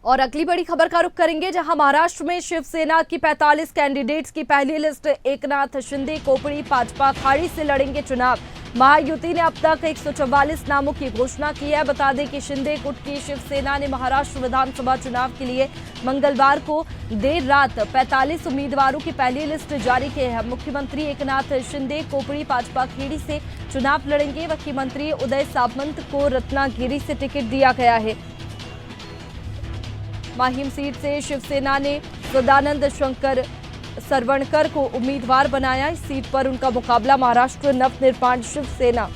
और अगली बड़ी खबर का रुख करेंगे, जहां महाराष्ट्र में शिवसेना की 45 कैंडिडेट्स की पहली लिस्ट। एकनाथ शिंदे कोपड़ी भाजपा अखाड़ी से लड़ेंगे चुनाव। महायुति ने अब तक 144 नामों की घोषणा की है। बता दें कि शिंदे गुट की शिवसेना ने महाराष्ट्र विधानसभा चुनाव के लिए मंगलवार को देर रात 45 उम्मीदवारों की पहली लिस्ट जारी की है। मुख्यमंत्री एकनाथ शिंदे कोपड़ी भाजपा अखाड़ी से चुनाव लड़ेंगे। मुख्यमंत्री उदय सामंत को रत्नागिरी से टिकट दिया गया है। माहिम सीट से शिवसेना ने सदानंद शंकर सरवणकर को उम्मीदवार बनाया। इस सीट पर उनका मुकाबला महाराष्ट्र नवनिर्माण शिवसेना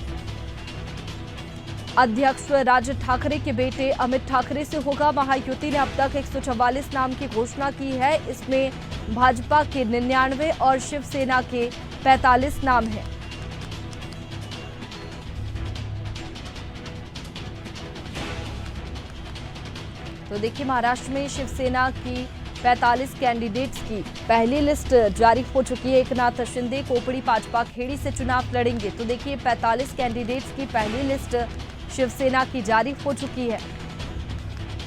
अध्यक्ष राज ठाकरे के बेटे अमित ठाकरे से होगा। महायुति ने अब तक 144 नाम की घोषणा की है। इसमें भाजपा के 99 और शिवसेना के 45 नाम हैं। तो देखिए, महाराष्ट्र में शिवसेना की 45 कैंडिडेट्स की पहली लिस्ट जारी हो चुकी है। एकनाथ शिंदे कोपड़ी भाजपा अखाड़ी से चुनाव लड़ेंगे। तो देखिए, 45 कैंडिडेट्स की पहली लिस्ट शिवसेना की जारी हो चुकी है।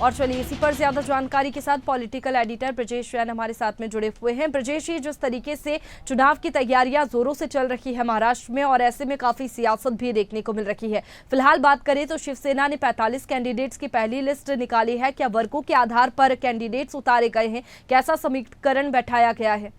और चलिए, इसी पर ज्यादा जानकारी के साथ पॉलिटिकल एडिटर ब्रजेश जैन हमारे साथ में जुड़े हुए हैं। ब्रजेश, ये जिस तरीके से चुनाव की तैयारियां जोरों से चल रही है महाराष्ट्र में, और ऐसे में काफी सियासत भी देखने को मिल रही है। फिलहाल बात करें तो शिवसेना ने 45 कैंडिडेट्स की पहली लिस्ट निकाली है। क्या वर्गों के आधार पर कैंडिडेट्स उतारे गए हैं? कैसा समीकरण बैठाया गया है?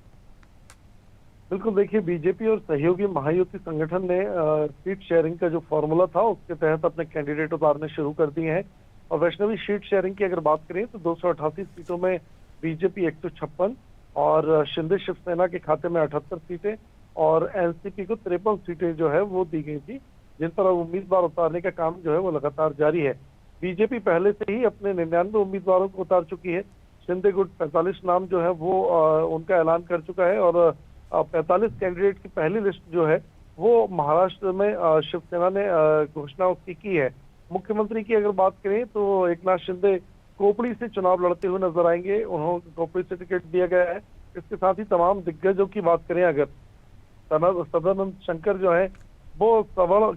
बिल्कुल, देखिए, बीजेपी और सहयोगी महायुति संगठन ने सीट शेयरिंग का जो फॉर्मूला था उसके तहत अपने कैंडिडेट उतारने शुरू कर दिए हैं। और वैष्णवी सीट शेयरिंग की अगर बात करें तो 288 सीटों में बीजेपी 156 और शिंदे शिवसेना के खाते में 78 सीटें और एनसीपी को 53 सीटें जो है वो दी गई थी, जिन पर अब उम्मीदवार उतारने का काम जो है वो लगातार जारी है। बीजेपी पहले से ही अपने 99 उम्मीदवारों को उतार चुकी है। शिंदे गुट 45 नाम जो है वो उनका ऐलान कर चुका है और 45 कैंडिडेट की पहली लिस्ट जो है वो महाराष्ट्र में शिवसेना ने घोषणा उसकी की है। मुख्यमंत्री की अगर बात करें तो एकनाथ शिंदे कोपड़ी से चुनाव लड़ते हुए नजर आएंगे। उन्होंने कोपड़ी से टिकट दिया गया है। इसके साथ ही तमाम दिग्गजों की बात करें, अगर सदानंद शंकर जो है वो सवर्ण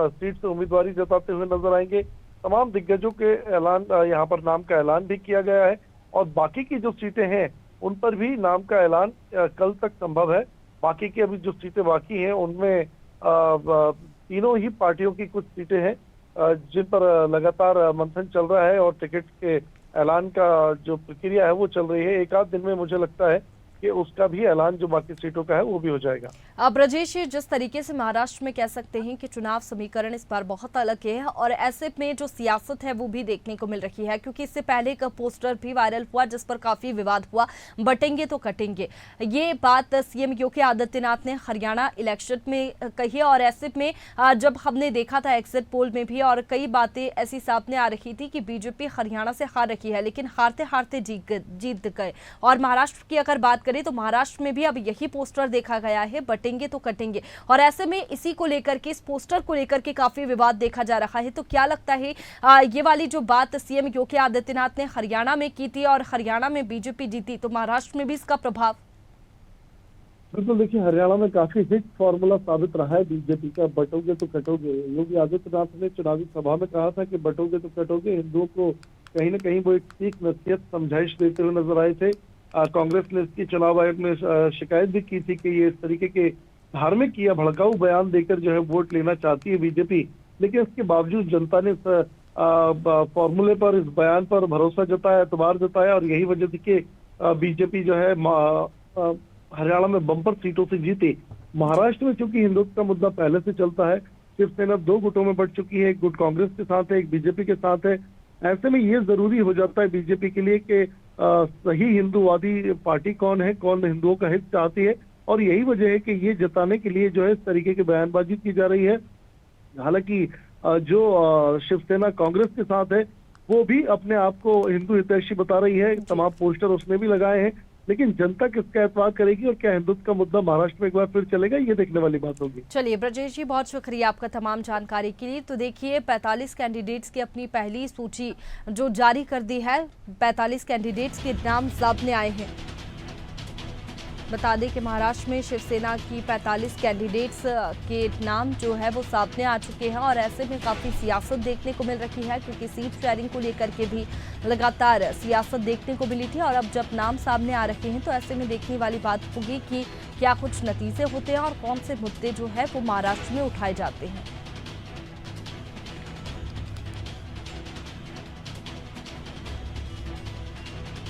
सीट से उम्मीदवारी जताते हुए नजर आएंगे। तमाम दिग्गजों के ऐलान, यहाँ पर नाम का ऐलान भी किया गया है। और बाकी की जो सीटें हैं उन पर भी नाम का ऐलान कल तक संभव है। बाकी की अभी जो सीटें बाकी हैं उनमें तीनों ही पार्टियों की कुछ सीटें हैं जिन पर लगातार मंथन चल रहा है और टिकट के ऐलान का जो प्रक्रिया है वो चल रही है। एक आध दिन में मुझे लगता है कि उसका भी ऐलान जो बाकी सीटों का है वो भी हो जाएगा। अब ब्रजेश, जिस तरीके से महाराष्ट्र में कह सकते हैं कि चुनाव समीकरण इस बार बहुत अलग है, और ऐसे में जो सियासत है वो भी देखने को मिल रही है, क्योंकि इससे पहले एक पोस्टर भी वायरल हुआ जिस पर काफी विवाद हुआ, बटेंगे तो कटेंगे। ये बात सीएम योगी आदित्यनाथ ने हरियाणा इलेक्शन में कही, और ऐसे में जब हमने देखा था एग्जिट पोल में भी, और कई बातें ऐसी सामने आ रही थी कि बीजेपी हरियाणा से हार रही है, लेकिन हारते हारते जीत गए। और महाराष्ट्र की अगर बात करें तो महाराष्ट्र में भी अब यही पोस्टर देखा गया है, बटेंगे तो कटेंगे। और ऐसे में इसी को लेकर के, इस पोस्टर को लेकर के काफी विवाद देखा जा रहा है। तो क्या लगता है, ये वाली जो बात सीएम योगी आदित्यनाथ ने हरियाणा में की थी और हरियाणा में बीजेपी जीती, तो महाराष्ट्र में भी इसका प्रभाव? बिल्कुल, देखिए, हरियाणा में काफी हिट फॉर्मूला साबित रहा है बीजेपी का, बटोगे तो कटोगे। योगी आदित्यनाथ ने चुनावी सभा में कहा था कि बटोगे तो कटोगे। हिंदुओं को कहीं ना कहीं वो एक सीख नसीहत समझाइश देते हुए नजर आए थे। कांग्रेस ने इसकी चुनाव आयोग में शिकायत भी की थी कि ये इस तरीके के धार्मिक या भड़काऊ बयान देकर जो है वोट लेना चाहती है बीजेपी। लेकिन इसके बावजूद जनता ने इस फॉर्मूले पर, इस बयान पर भरोसा जताया, एतबार जताया, और यही वजह थी कि बीजेपी जो है हरियाणा में बम्पर सीटों से जीती। महाराष्ट्र में चूंकि हिंदुत्व का मुद्दा पहले से चलता है, शिवसेना 2 गुटों में बंट चुकी है। एक गुट कांग्रेस के साथ है, एक बीजेपी के साथ है। ऐसे में ये जरूरी हो जाता है बीजेपी के लिए कि सही हिंदूवादी पार्टी कौन है, कौन हिंदुओं का हित चाहती है। और यही वजह है कि ये जताने के लिए जो है इस तरीके की बयानबाजी की जा रही है। हालांकि जो शिवसेना कांग्रेस के साथ है वो भी अपने आप को हिंदू हितैषी बता रही है। तमाम पोस्टर उसने भी लगाए हैं। लेकिन जनता किसका एतबार करेगी और क्या हिंदुत्व का मुद्दा महाराष्ट्र में एक बार फिर चलेगा, ये देखने वाली बात होगी। चलिए ब्रजेश जी, बहुत शुक्रिया आपका तमाम जानकारी के लिए। तो देखिए, 45 कैंडिडेट्स की अपनी पहली सूची जो जारी कर दी है, 45 कैंडिडेट्स के नाम सामने आए हैं। बता दें कि महाराष्ट्र में शिवसेना की 45 कैंडिडेट्स के नाम जो है वो सामने आ चुके हैं और ऐसे में काफ़ी सियासत देखने को मिल रही है, क्योंकि सीट शेयरिंग को लेकर के भी लगातार सियासत देखने को मिली थी। और अब जब नाम सामने आ रहे हैं तो ऐसे में देखने वाली बात होगी कि क्या कुछ नतीजे होते हैं और कौन से मुद्दे जो है वो महाराष्ट्र में उठाए जाते हैं।